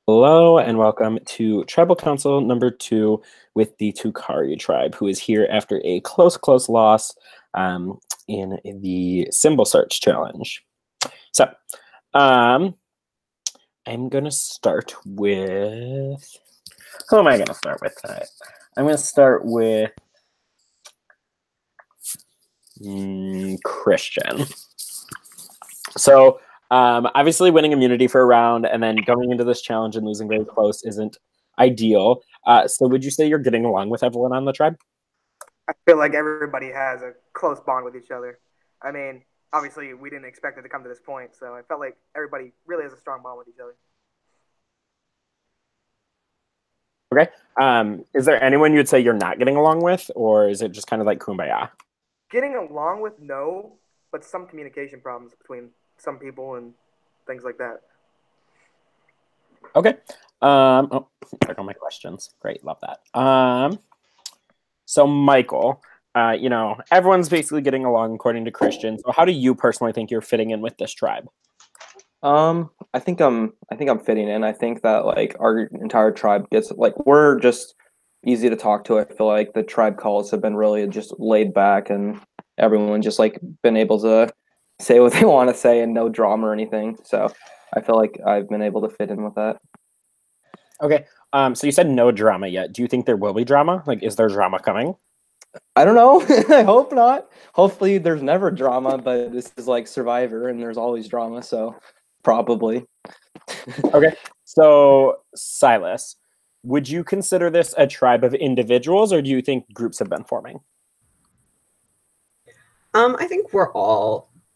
Hello and welcome to Tribal Council number 2 with the Toucari tribe, who is here after a close loss in the symbol search challenge. So, I'm going to start with... Who am I going to start with tonight? I'm going to start with Christian. So, obviously winning immunity for a round and then going into this challenge and losing very close isn't ideal. So would you say you're getting along with everyone on the tribe? I feel like everybody has a close bond with each other. I mean, obviously we didn't expect it to come to this point, so I felt like everybody really has a strong bond with each other. Okay. Is there anyone you'd say you're not getting along with, or is it just kind of like kumbaya? Getting along with, no, but some communication problems between some people and things like that. Okay. Oh, there go my questions. Great, love that. So Michael, everyone's basically getting along according to Christian. So how do you personally think you're fitting in with this tribe? I think I'm fitting in. I think that like our entire tribe gets we're just easy to talk to. I feel like the tribe calls have been really just laid back and everyone just like been able to say what they want to say and no drama or anything. So I feel like I've been able to fit in with that. Okay. So you said no drama yet. Do you think there will be drama? Like, is there drama coming? I don't know. I hope not. Hopefully there's never drama, but this is like Survivor and there's always drama, so probably. Okay. So Silas, would you consider this a tribe of individuals, or do you think groups have been forming? I think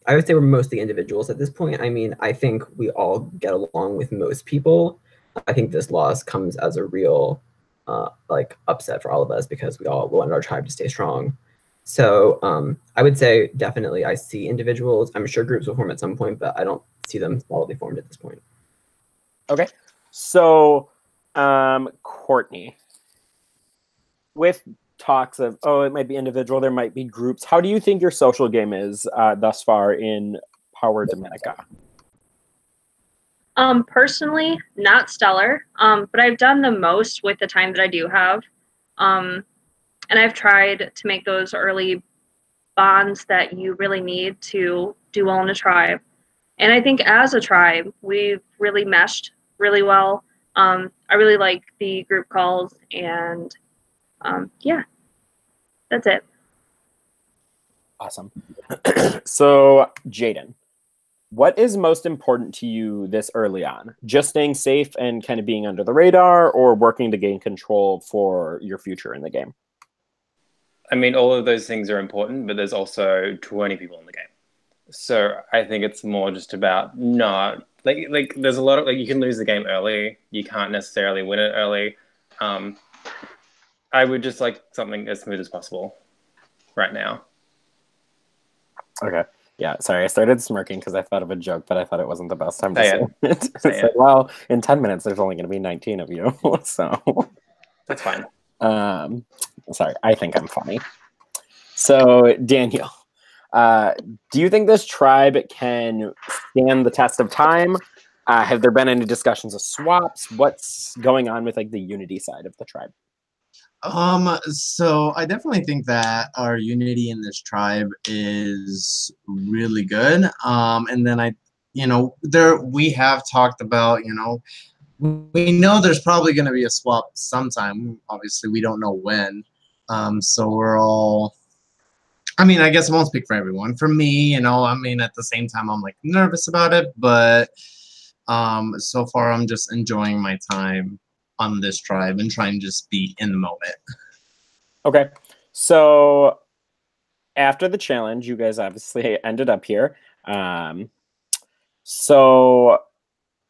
I would say we're mostly individuals at this point. I mean, I think we all get along with most people. I think this loss comes as a real upset for all of us because we all want our tribe to stay strong. So I would say definitely I see individuals. I'm sure groups will form at some point, but I don't see them solidly formed at this point. Okay. So Courtney, with talks of, it might be individual, there might be groups, how do you think your social game is thus far in Power Dominica? Personally, not stellar, but I've done the most with the time that I do have. And I've tried to make those early bonds that you really need to do well in a tribe. And I think as a tribe, we've really meshed really well. I really like the group calls, and yeah, that's it. Awesome. So, Jaden, what is most important to you this early on? Just staying safe and kind of being under the radar, or working to gain control for your future in the game? I mean, all of those things are important, but there's also 20 people in the game. So I think it's more just about not like there's a lot of you can lose the game early. You can't necessarily win it early. I would just like something as smooth as possible right now. Okay. Yeah, sorry, I started smirking because I thought of a joke, but I thought it wasn't the best time to say it. Say it. Well, in 10 minutes, there's only going to be 19 of you, so... That's fine. Sorry, I think I'm funny. So, Daniel, do you think this tribe can stand the test of time? Have there been any discussions of swaps? What's going on with, the unity side of the tribe? So I definitely think that our unity in this tribe is really good. And then we have talked about, we know there's probably going to be a swap sometime. Obviously, we don't know when. So we're all, I guess I won't speak for everyone. For me, at the same time, I'm nervous about it, but so far I'm just enjoying my time on this tribe and try and just be in the moment. Okay, so after the challenge, you guys obviously ended up here. So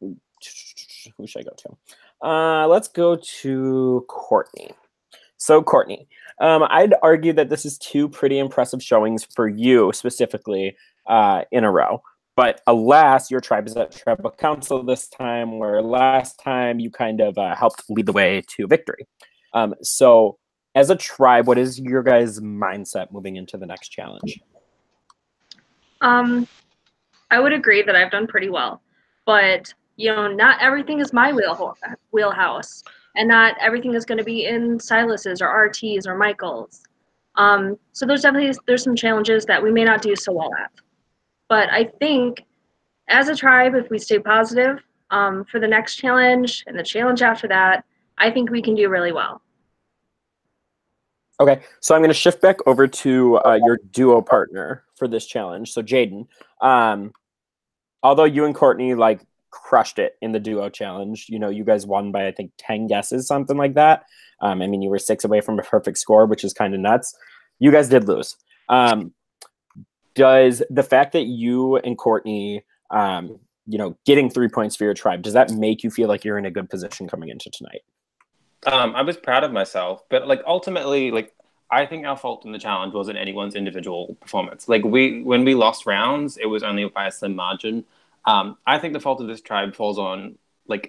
who should I go to? Let's go to Courtney. So Courtney, I'd argue that this is 2 pretty impressive showings for you specifically in a row. But alas, your tribe is at Tribal Council this time, where last time you kind of helped lead the way to victory. So as a tribe, what is your guys' mindset moving into the next challenge? I would agree that I've done pretty well, but not everything is my wheelhouse, and not everything is going to be in Silas's or RT's or Michael's. So there's some challenges that we may not do so well at. But I think as a tribe, if we stay positive for the next challenge and the challenge after that, I think we can do really well. Okay, so I'm going to shift back over to your duo partner for this challenge. So Jaden, although you and Courtney crushed it in the duo challenge, you guys won by I think 10 guesses, something like that. I mean, you were 6 away from a perfect score, which is kind of nuts. You guys did lose. Does the fact that you and Courtney, getting 3 points for your tribe, does that make you feel like you're in a good position coming into tonight? I was proud of myself, but ultimately, I think our fault in the challenge wasn't anyone's individual performance. When we lost rounds, it was only by a slim margin. I think the fault of this tribe falls on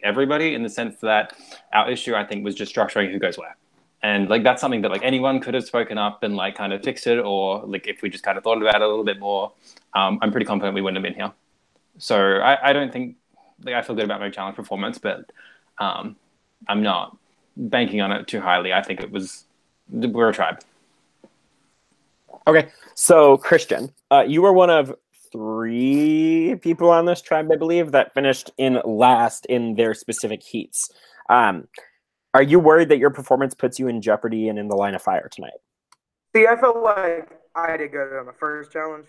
everybody, in the sense that our issue, I think, was just structuring who goes where. And that's something that anyone could have spoken up and kind of fixed it, or if we just kind of thought about it a little bit more, I'm pretty confident we wouldn't have been here. So I don't think I feel good about my challenge performance, but I'm not banking on it too highly. I think we're a tribe. Okay, so Christian, you were one of 3 people on this tribe, I believe, that finished in last in their specific heats. Are you worried that your performance puts you in jeopardy and in the line of fire tonight? See, I felt like I did good on the first challenge,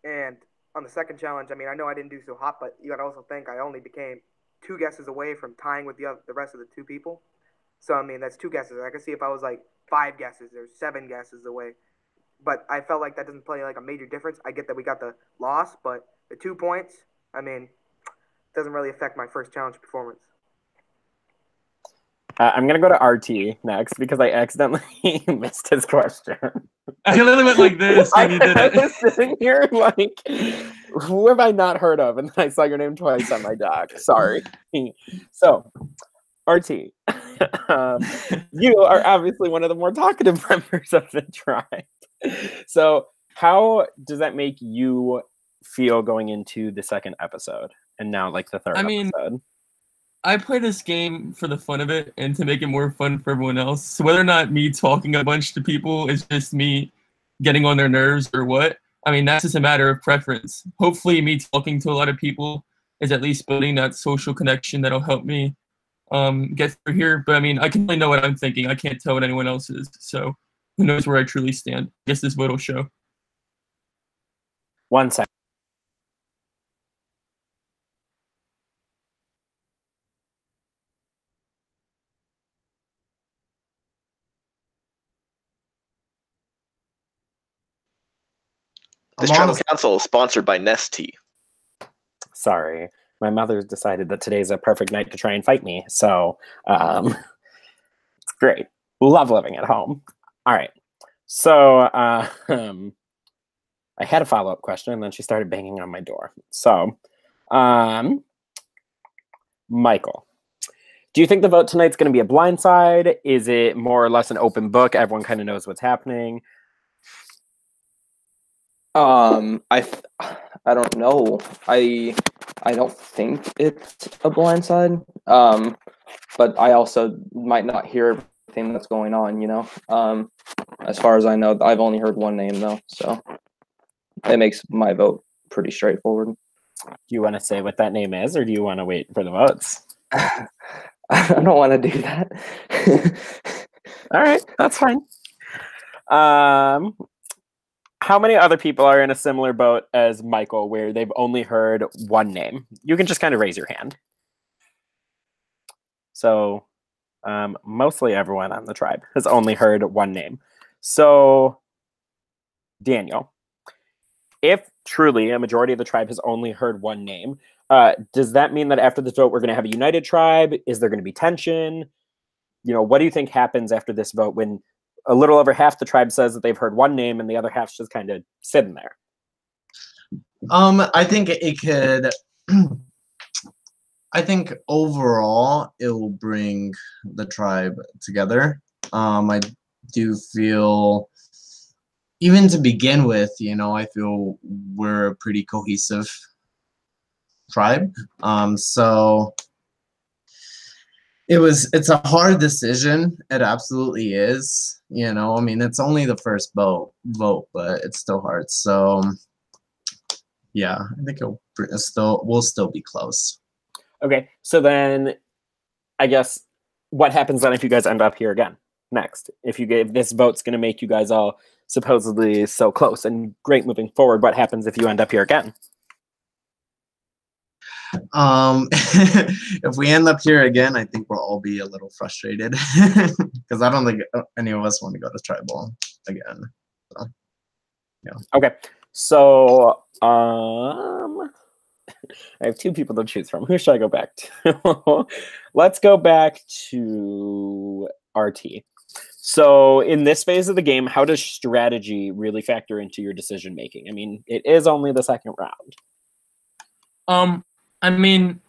and on the second challenge, I mean, I know I didn't do so hot, but you got to also think I only became 2 guesses away from tying with the rest of the 2 people. So, I mean, that's 2 guesses. I could see if I was 5 guesses or 7 guesses away. But I felt like that doesn't play a major difference. I get that we got the loss, but the 2 points, I mean, doesn't really affect my first challenge performance. I'm going to go to RT next because I accidentally missed his question. I literally went like this when you did it. I was sitting here who have I not heard of? And then I saw your name twice on my doc. Sorry. So, RT, you are obviously one of the more talkative members of the tribe. So how does that make you feel going into the second episode and now the third episode? I play this game for the fun of it and to make it more fun for everyone else. So whether or not me talking a bunch to people is just me getting on their nerves or what, I mean, that's just a matter of preference. Hopefully me talking to a lot of people is at least building that social connection that'll help me get through here. But I mean, I can only know what I'm thinking. I can't tell what anyone else is. So who knows where I truly stand. I guess this vote will show. 1 second. This Tribal Council is sponsored by Nestea. Sorry. My mother's decided that today's a perfect night to try and fight me. So it's great. Love living at home. All right. So I had a follow-up question, and then she started banging on my door. So Michael, do you think the vote tonight's going to be a blindside? Is it more or less an open book? Everyone kind of knows what's happening. I don't know. I don't think it's a blindside. But I also might not hear everything that's going on, As far as I know, I've only heard one name though, so it makes my vote pretty straightforward. Do you want to say what that name is, or do you want to wait for the votes? I don't want to do that. All right, that's fine. How many other people are in a similar boat as Michael where they've only heard one name? You can just kind of raise your hand. So mostly everyone on the tribe has only heard one name. So Daniel, if truly a majority of the tribe has only heard one name, does that mean that after this vote we're going to have a united tribe? Is there going to be tension? What do you think happens after this vote when a little over half the tribe says that they've heard one name and the other half's just kind of sitting there? I think it could. I think overall it will bring the tribe together. I do feel, even to begin with, I feel we're pretty cohesive. tribe. So it's a hard decision. It absolutely is. You know, I mean, it's only the first vote, but it's still hard. So yeah, I think we'll still be close. Okay, so then I guess what happens then if you guys end up here again next? If this vote's going to make you guys all supposedly so close and great moving forward, what happens if you end up here again? If we end up here again, I think we'll all be a little frustrated because I don't think any of us want to go to tribal again. So, yeah. Okay, so I have two people to choose from. Who should I go back to? Let's go back to RT. So in this phase of the game, how does strategy really factor into your decision making? I mean, it is only the second round. I mean,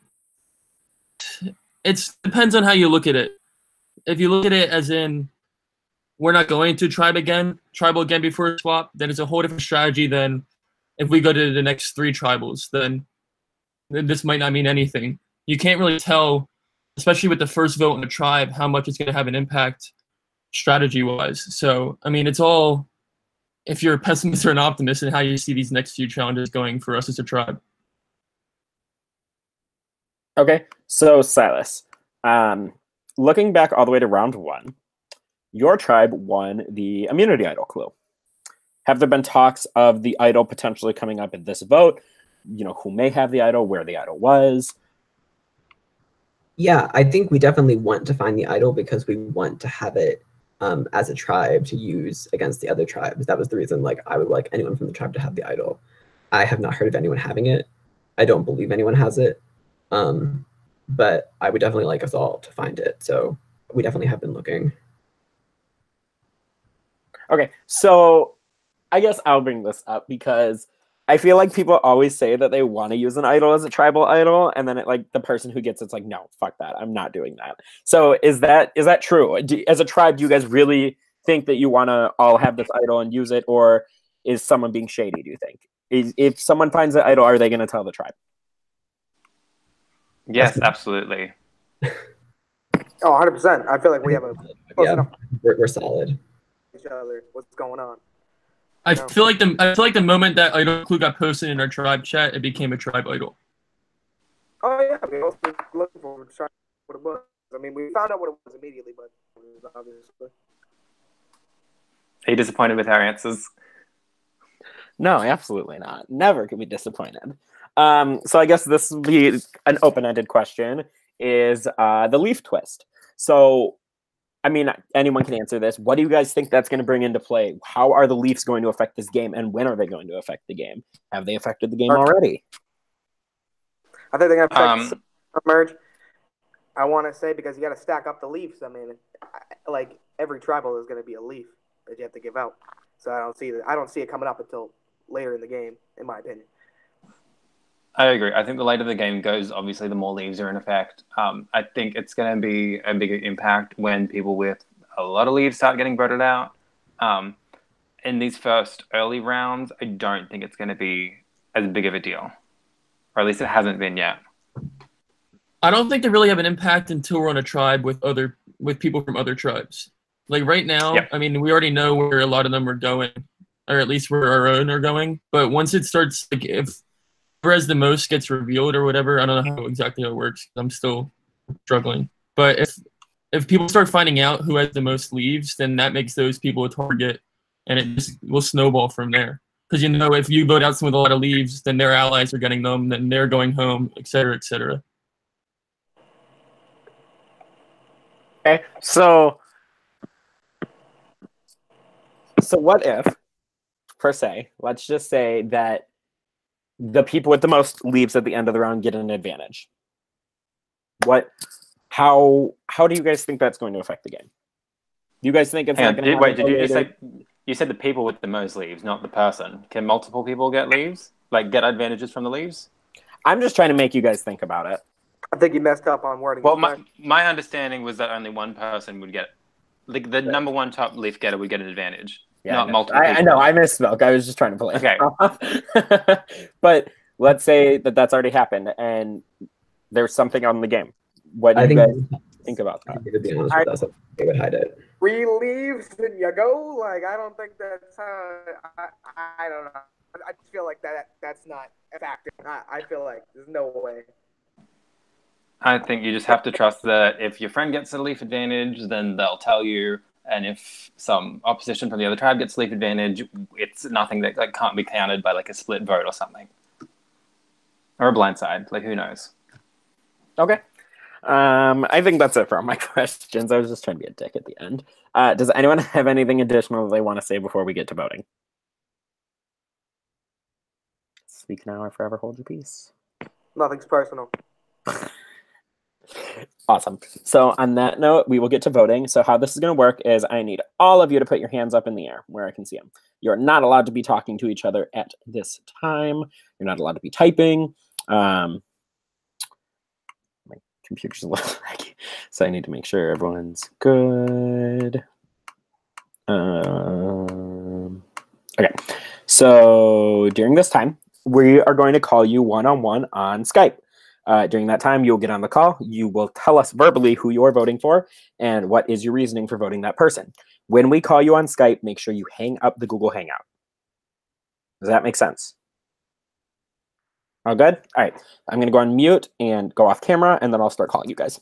it depends on how you look at it. If you look at it as in, we're not going to tribal again before swap, then it's a whole different strategy than if we go to the next 3 tribals, then this might not mean anything. You can't really tell, especially with the first vote in a tribe, how much it's going to have an impact strategy-wise. So, I mean, it's all if you're a pessimist or an optimist and how you see these next few challenges going for us as a tribe. Okay, so Silas, looking back all the way to round 1, your tribe won the immunity idol clue. Have there been talks of the idol potentially coming up in this vote? You know, who may have the idol, where the idol was? Yeah, I think we definitely want to find the idol because we want to have it as a tribe to use against the other tribes. That was the reason, like, I would like anyone from the tribe to have the idol. I have not heard of anyone having it. I don't believe anyone has it. But I would definitely like us all to find it. So we definitely have been looking. Okay, so I guess I'll bring this up because I feel like people always say that they want to use an idol as a tribal idol, and then the person who gets it's like, no, fuck that, I'm not doing that. So is that true? As a tribe, do you guys really think that you want to all have this idol and use it, or is someone being shady? Do you think if someone finds the idol, are they going to tell the tribe? Yes, absolutely. Oh, 100%. I feel like we have a Yeah, we're solid. each other. What's going on? I feel like the moment that idol clue got posted in our tribe chat, it became a tribe idol. Oh yeah, we also looking forward to trying what it was. I mean, we found out what it was immediately, but obviously. Are you disappointed with our answers? No, absolutely not. Never could be disappointed. So I guess this will be an open-ended question, is the leaf twist. So, I mean, anyone can answer this. What do you guys think that's going to bring into play? How are the Leafs going to affect this game, and when are they going to affect the game? Have they affected the game already? I think they're going to affect merge. I want to say because you got to stack up the Leafs. I mean, like every tribal is going to be a Leaf that you have to give out. So I don't see it coming up until later in the game, in my opinion. I agree. I think the later the game goes, obviously, the more leaves are in effect. I think it's going to be a bigger impact when people with a lot of leaves start getting voted out. In these first early rounds, I don't think it's going to be as big of a deal, or at least it hasn't been yet. I don't think they really have an impact until we're on a tribe with people from other tribes. Like right now, I mean, we already know where a lot of them are going, or at least where our own are going. But once it starts, like if whereas the most gets revealed or whatever, I don't know how exactly how it works. I'm still struggling. But if people start finding out who has the most leaves, then that makes those people a target, and it just will snowball from there. Because, you know, if you vote out someone with a lot of leaves, then their allies are getting them, then they're going home, et cetera, et cetera. Okay, so what if, per se, let's just say that the people with the most leaves at the end of the round get an advantage? How do you guys think that's going to affect the game? Do you guys think it's not going to wait, did you just say you said the people with the most leaves, not the person? Can multiple people get leaves? Like get advantages from the leaves? I'm just trying to make you guys think about it. I think you messed up on wording. Well, my understanding was that only one person would get, like the number one top leaf getter would get an advantage, not multiple people. I know, I misspoke. I was just trying to play. Okay. But let's say that that's already happened and there's something on the game. What do I you think guys think about that? to be honest with us, they would hide it. Free leaves and you go. Like I don't think that's how. I don't know. I just feel like that's not a factor. I feel like there's no way. I think you just have to trust that if your friend gets a leaf advantage, then they'll tell you. And if some opposition from the other tribe gets leaf advantage, it's nothing that like can't be counted by like a split vote or something. Or a blindside. Like who knows? Okay. I think that's it for all my questions. I was just trying to be a dick at the end. Does anyone have anything additional they want to say before we get to voting? Speak now or forever hold your peace. Nothing's personal. Awesome. So on that note, we will get to voting. So how this is going to work is I need all of you to put your hands up in the air where I can see them. You're not allowed to be talking to each other at this time. You're not allowed to be typing. My computer's a little laggy, so I need to make sure everyone's good. Okay. So during this time, we are going to call you one-on-one on Skype. During that time, you'll get on the call. You will tell us verbally who you're voting for and what is your reasoning for voting that person. When we call you on Skype, make sure you hang up the Google Hangout. Does that make sense? All good? All right. I'm going to go on mute and go off camera, and then I'll start calling you guys.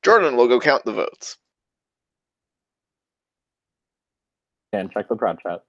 Jordan will go count the votes. And check the prod chat.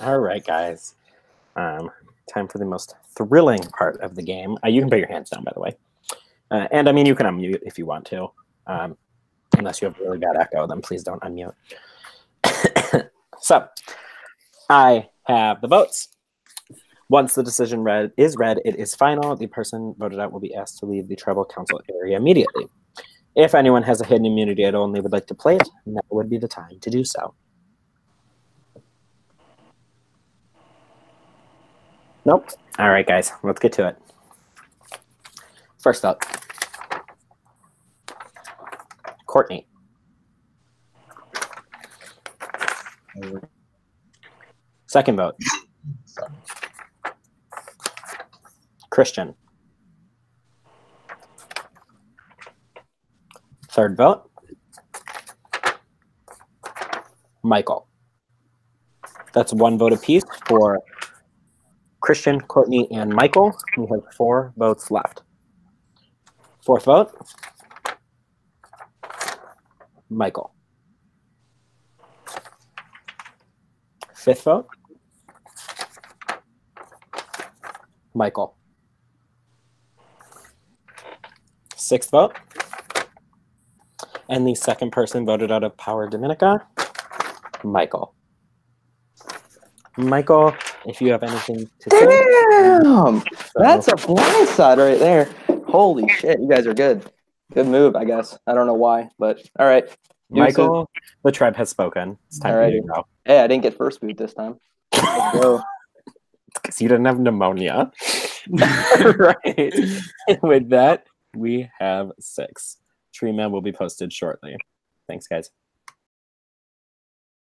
All right, guys. Time for the most thrilling part of the game. You can put your hands down, by the way. And I mean, you can unmute if you want to. Unless you have really bad echo, then please don't unmute. So, I have the votes. Once the decision is read, it is final. The person voted out will be asked to leave the tribal council area immediately. If anyone has a hidden immunity and only would like to play it, now would be the time to do so. Nope. All right, guys, let's get to it. First up, Courtney. Second vote, Christian. Third vote, Michael. That's one vote apiece for Christian, Courtney, and Michael. We have 4 votes left. Fourth vote, Michael. Fifth vote, Michael. Sixth vote, and the second person voted out of Power Dominica, Michael. Michael, if you have anything to say. Damn! That's a blindside right there. Holy shit, you guys are good. Good move, I guess. I don't know why, but all right. Michael, the tribe has spoken. It's time for you to go. Hey, I didn't get first boot this time. Let's go. Because you didn't have pneumonia. Right. With that, we have 6. Tree Man will be posted shortly. Thanks, guys.